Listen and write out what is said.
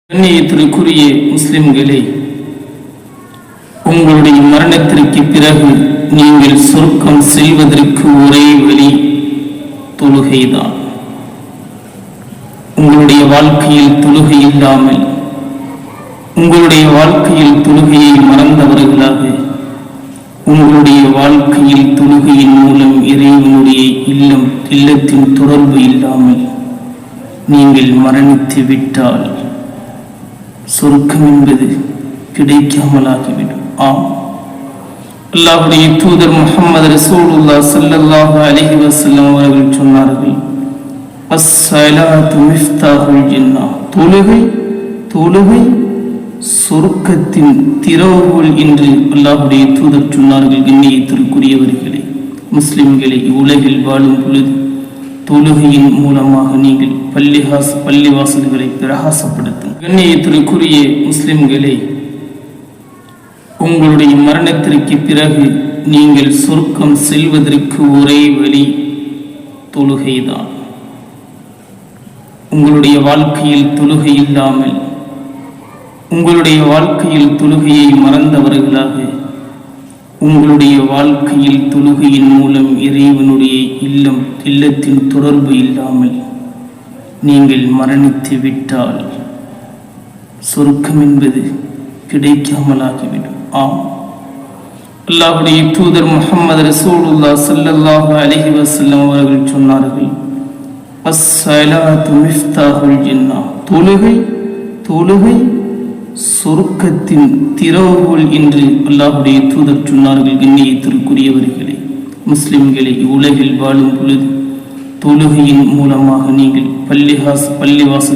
கண்ணியத்திற்குரிய முஸ்லிம்களே, உங்களுடைய மரணத்திற்கு பிறகு நீங்கள் சொர்க்கம் செல்வதற்கு ஒரே வழி தொழுகைதான். உங்களுடைய வாழ்க்கையில் தொழுகை இல்லாமல், உங்களுடைய வாழ்க்கையில் தொழுகையை மறந்தவர்களாக, உங்களுடைய வாழ்க்கையில் தொழுகையின் மூலம் இறைவனுடைய இல்லத்தின் தொடர்பு இல்லாமல் நீங்கள் மரணித்து விட்டால் சொர்க்கம் என்பது கிடைக்காமலாகிவிடும். அல்லாஹ்வுடைய தூதர் முஹம்மது ரசூலுல்லாஹ் ஸல்லல்லாஹு அலைஹி வஸல்லம் அவர்கள் சொன்னார்கள், அஸ்ஸலாத்து மிஃப்தாஹுல் ஜன்னah, தொழுகை சொர்க்கத்தின் திறவுகோல் என்று அல்லாஹ்வுடைய தூதர் சொன்னார்கள். கண்ணியத்திற்குரியவர்களே, முஸ்லிம்களை உலகில் வாழும் பொழுது தொழுகையின் மூலமாக நீங்கள் பள்ளிவாசல்களை பிரகாசப்படுத்தும். கண்ணியத்திற்குரிய முஸ்லிம்களே, உங்களுடைய மரணத்திற்கு பிறகு நீங்கள் சொர்க்கம் செல்வதற்கு ஒரே வழி தொழுகைதான். உங்களுடைய வாழ்க்கையில் தொழுகை இல்லாமல், உங்களுடைய வாழ்க்கையில் தொழுகையை மறந்தவர்களாக, உங்களுடைய வாழ்க்கையில் தொழுகையின் மூலம் இறைவனுடைய இல்லத்தின் தொடர்பு இல்லாமல் நீங்கள் மரணித்து விட்டால் சொர்க்கம் என்பது கிடைக்காமலாகிவிடும். அல்லாஹ்வுடைய தூதர் முஹம்மது ரசூலுல்லாஹ் ஸல்லல்லாஹு அலைஹி வஸல்லம் அவர்கள் சொன்னார்கள், அஸ்ஸலாத்து மிஃப்தாஹுல் ஜன்னah, தொழுகை சொர்க்கத்தின் திறவுகோல் என்று அல்லாஹ்வுடைய தூதர் சொன்னார்கள். கண்ணியத்திற்குரியவர்களே, முஸ்லிம்களை உலகில் வாழும் பொழுது தொழுகையின் மூலமாக நீங்கள் பள்ளிவாசல்